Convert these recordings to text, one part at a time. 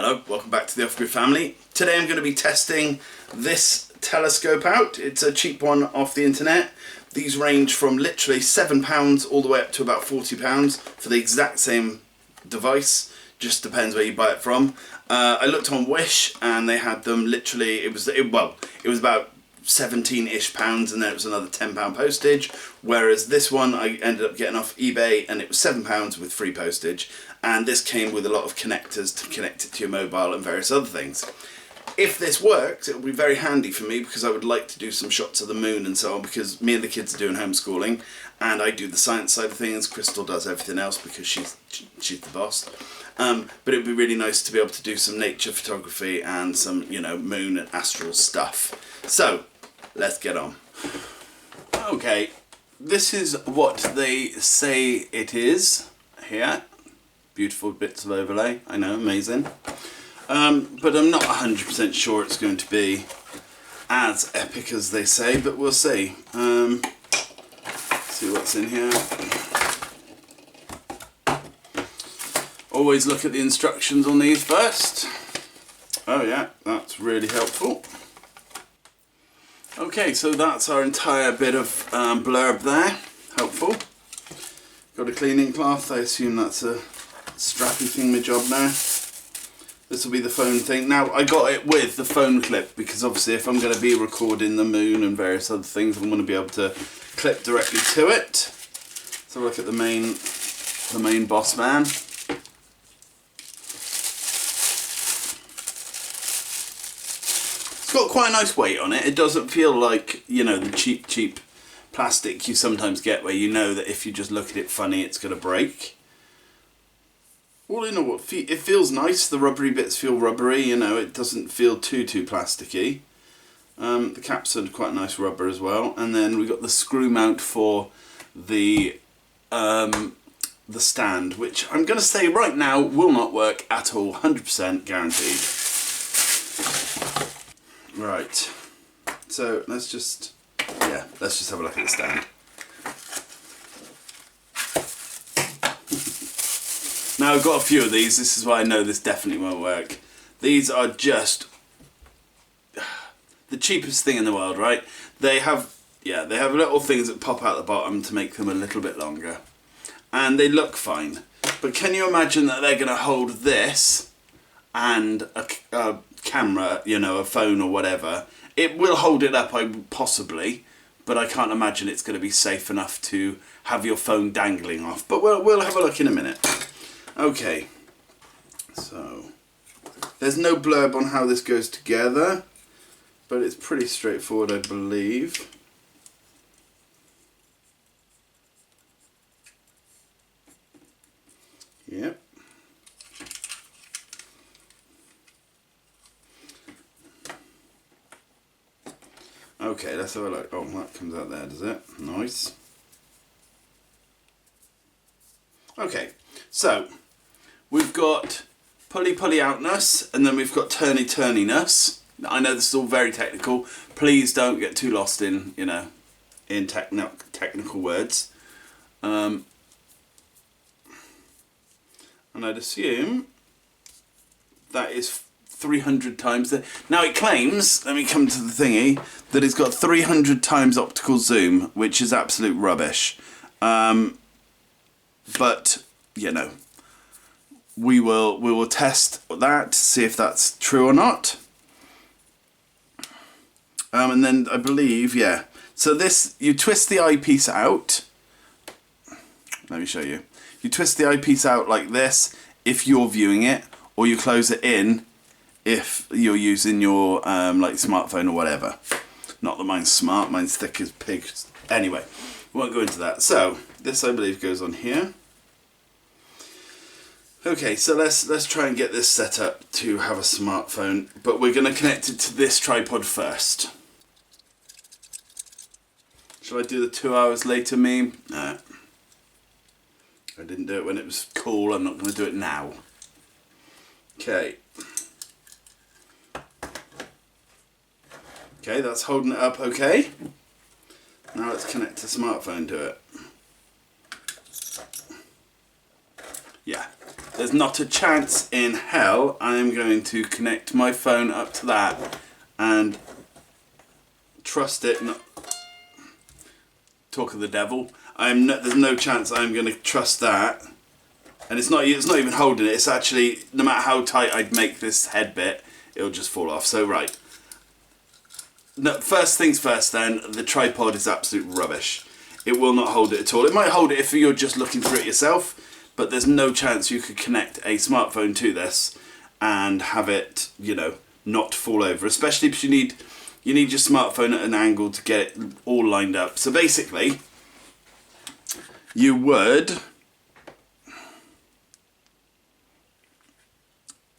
Hello, welcome back to the Off-Grid family. Today I'm going to be testing this telescope out. It's a cheap one off the internet. These range from literally £7 all the way up to about £40 for the exact same device. Just depends where you buy it from. I looked on Wish and they had them literally, it was about 17-ish pounds, and then it was another £10 postage, whereas this one I ended up getting off eBay and it was £7 with free postage, and this came with a lot of connectors to connect it to your mobile and various other things. If this works, it will be very handy for me because I would like to do some shots of the moon and so on, because me and the kids are doing homeschooling and I do the science side of things. Crystal does everything else because she's the boss. But it would be really nice to be able to do some nature photography and some, moon and astral stuff. So, let's get on. Okay, this is what they say it is here. Beautiful bits of overlay, I know, amazing. But I'm not 100% sure it's going to be as epic as they say, but we'll see. See what's in here. Always look at the instructions on these first. Oh yeah, that's really helpful. Okay, so that's our entire bit of blurb there. Helpful. Got a cleaning cloth. I assume that's a strappy thingamajig now. This will be the phone thing. Now, I got it with the phone clip because obviously if I'm going to be recording the moon and various other things, I'm going to be able to clip directly to it. So look at the main boss man. It's got quite a nice weight on it. It doesn't feel like, the cheap plastic you sometimes get where you know that if you just look at it funny, it's going to break. All in all, it feels nice. The rubbery bits feel rubbery, it doesn't feel too plasticky. The caps are quite nice rubber as well. And then we've got the screw mount for the stand, which I'm going to say right now will not work at all, 100% guaranteed. Right, so let's just have a look at the stand. Now I've got a few of these, this is why I know this definitely won't work. These are just the cheapest thing in the world, right? They have little things that pop out the bottom to make them a little bit longer. And they look fine. But can you imagine that they're going to hold this and a camera, a phone or whatever? It will hold it up, possibly, but I can't imagine it's going to be safe enough to have your phone dangling off. But we'll have a look in a minute. Okay, so there's no blurb on how this goes together, but it's pretty straightforward, I believe. Yep. Okay, let's have a look. Oh, that comes out there, does it? Nice. Okay, so we've got pulley outness, and then we've got turniness. I know this is all very technical. Please don't get too lost in, in technical words. And I'd assume that is 300 times the... Now it claims, let me come to the thingy, that it's got 300 times optical zoom, which is absolute rubbish. But, we will test that, see if that's true or not. And then I believe, yeah. So this, you twist the eyepiece out. Let me show you. You twist the eyepiece out like this if you're viewing it, or you close it in if you're using your smartphone or whatever. Not that mine's smart, mine's thick as pigs. Anyway, we won't go into that. So this, I believe, goes on here. Okay, so let's try and get this set up to have a smartphone, but we're going to connect it to this tripod first. Shall I do the 2 hours later meme? No. I didn't do it when it was cool, I'm not going to do it now. Okay. Okay, that's holding it up okay. Now let's connect the smartphone to it. Yeah, there's not a chance in hell I'm going to connect my phone up to that and trust it. Talk of the devil. There's no chance I'm going to trust that. And it's not even holding it. It's actually, no matter how tight I'd make this head bit, it'll just fall off. So right. No, first things first then, the tripod is absolute rubbish. It will not hold it at all. It might hold it if you're just looking through it yourself, but there's no chance you could connect a smartphone to this and have it, you know, not fall over. Especially if you need your smartphone at an angle to get it all lined up. So basically, you would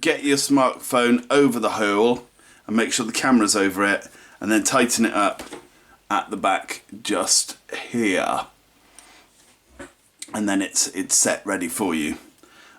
get your smartphone over the hole and make sure the camera's over it, and then tighten it up at the back just here, and then it's set ready for you.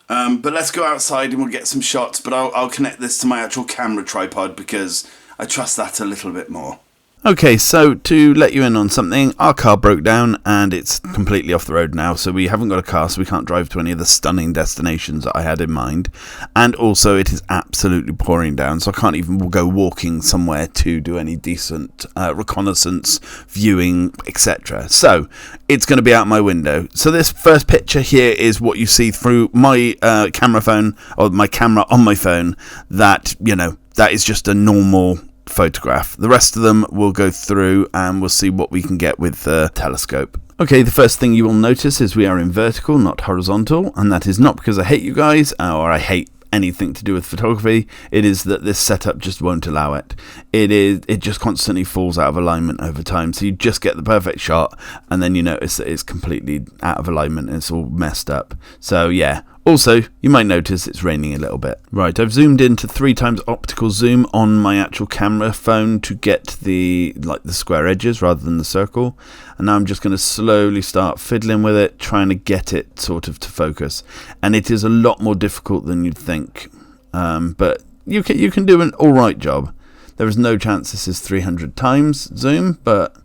But let's go outside and we'll get some shots, but I'll connect this to my actual camera tripod because I trust that a little bit more. Okay, so to let you in on something, our car broke down and it's completely off the road now, so we haven't got a car, so we can't drive to any of the stunning destinations that I had in mind. And also it is absolutely pouring down, so I can't even go walking somewhere to do any decent reconnaissance, viewing, etc. So it's going to be out my window. So this first picture here is what you see through my camera phone, or my camera on my phone, that, you know, that is just a normal photograph. The rest of them we'll go through and we'll see what we can get with the telescope. Okay, the first thing you will notice is we are in vertical, not horizontal, and that is not because I hate you guys or I hate anything to do with photography. It is that this setup just won't allow it. It just constantly falls out of alignment over time, so you just get the perfect shot and then you notice that it's completely out of alignment and it's all messed up. So yeah. Also, you might notice it's raining a little bit. Right, I've zoomed into 3x optical zoom on my actual camera phone to get the square edges rather than the circle. And now I'm just going to slowly start fiddling with it, trying to get it sort of to focus. And it is a lot more difficult than you'd think. But you can do an alright job. There is no chance this is 300x zoom, but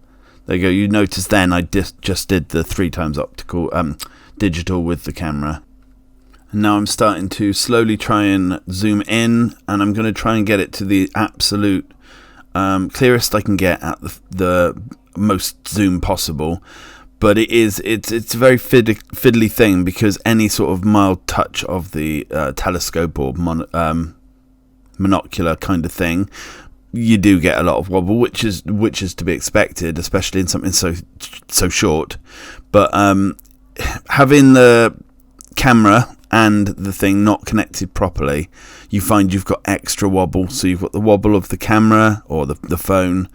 there you go. You notice then I just did the 3x optical digital with the camera. And now I'm starting to slowly try and zoom in, and I'm going to try and get it to the absolute clearest I can get at the most zoom possible. But it's a very fiddly thing, because any sort of mild touch of the telescope or monocular kind of thing, you do get a lot of wobble, which is to be expected, especially in something so short. But having the camera and the thing not connected properly, you find you've got extra wobble. So you've got the wobble of the camera or the phone,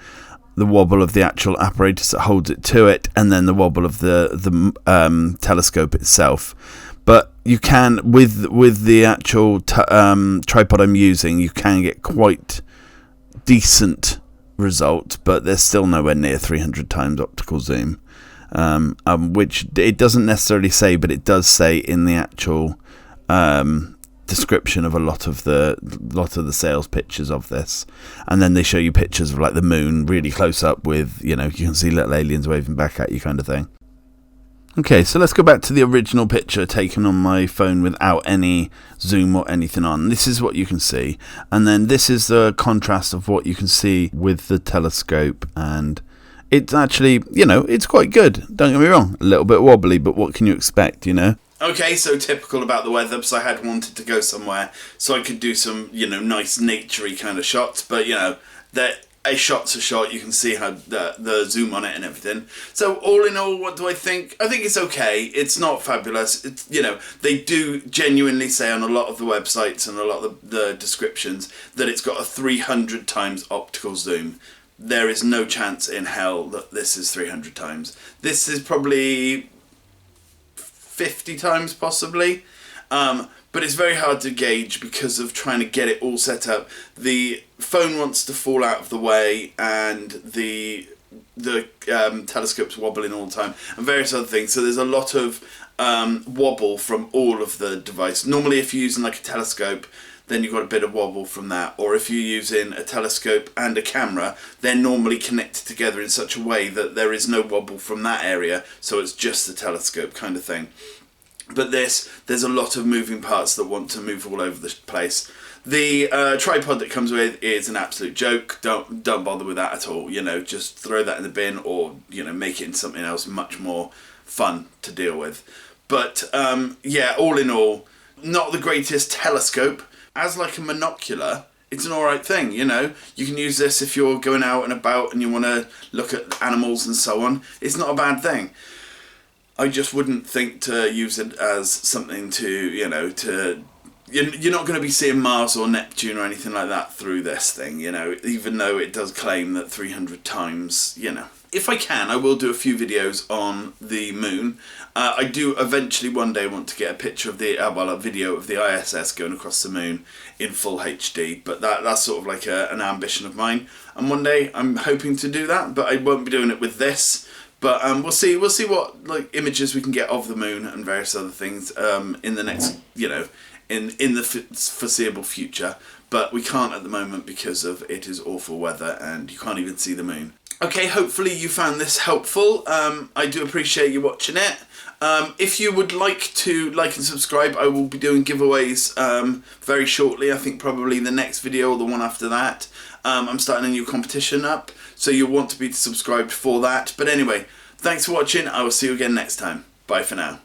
the wobble of the actual apparatus that holds it to it, and then the wobble of the telescope itself. But you can, with the actual tripod I'm using, you can get quite decent results, but there's still nowhere near 300x optical zoom. Which it doesn't necessarily say, but it does say in the actual description of a lot of the sales pictures of this. And then they show you pictures of like the moon really close up with, you know, you can see little aliens waving back at you kind of thing. Okay, so let's go back to the original picture taken on my phone without any zoom or anything on. This is what you can see, and then this is the contrast of what you can see with the telescope. And it's actually, you know, it's quite good. Don't get me wrong, a little bit wobbly, but what can you expect, you know? Okay, so typical about the weather, because I had wanted to go somewhere so I could do some, you know, nice naturey kind of shots, but, you know, a shot's a shot. You can see how the zoom on it and everything. So all in all, what do I think? I think it's okay. It's not fabulous. It's, you know, they do genuinely say on a lot of the websites and a lot of the descriptions that it's got a 300x optical zoom. There is no chance in hell that this is 300x. This is probably 50x possibly, but it's very hard to gauge because of trying to get it all set up. The phone wants to fall out of the way, and the telescope's wobbling all the time, and various other things. So there's a lot of wobble from all of the device. Normally, if you're using like a telescope, then you've got a bit of wobble from that. Or if you're using a telescope and a camera, they're normally connected together in such a way that there is no wobble from that area, so it's just the telescope kind of thing. But there's a lot of moving parts that want to move all over the place. The tripod that comes with is an absolute joke. Don't bother with that at all. You know, just throw that in the bin, or you know, make it into something else much more fun to deal with. But yeah, all in all, not the greatest telescope. As like a monocular, it's an alright thing, you know. You can use this if you're going out and about and you want to look at animals and so on. It's not a bad thing. I just wouldn't think to use it as something to, you know, you're not going to be seeing Mars or Neptune or anything like that through this thing, you know, even though it does claim that 300 times, you know. If I can, I will do a few videos on the moon. I do eventually one day want to get a picture of the, a video of the ISS going across the moon in full HD, but that's sort of like an ambition of mine. And one day I'm hoping to do that, but I won't be doing it with this. But we'll see what like images we can get of the moon and various other things in the next, you know, in the foreseeable future. But we can't at the moment because of it is awful weather and you can't even see the moon. Okay, hopefully you found this helpful. I do appreciate you watching it. If you would like to like and subscribe, I will be doing giveaways very shortly. I think probably the next video or the one after that. I'm starting a new competition up, so you'll want to be subscribed for that. But anyway, thanks for watching. I will see you again next time. Bye for now.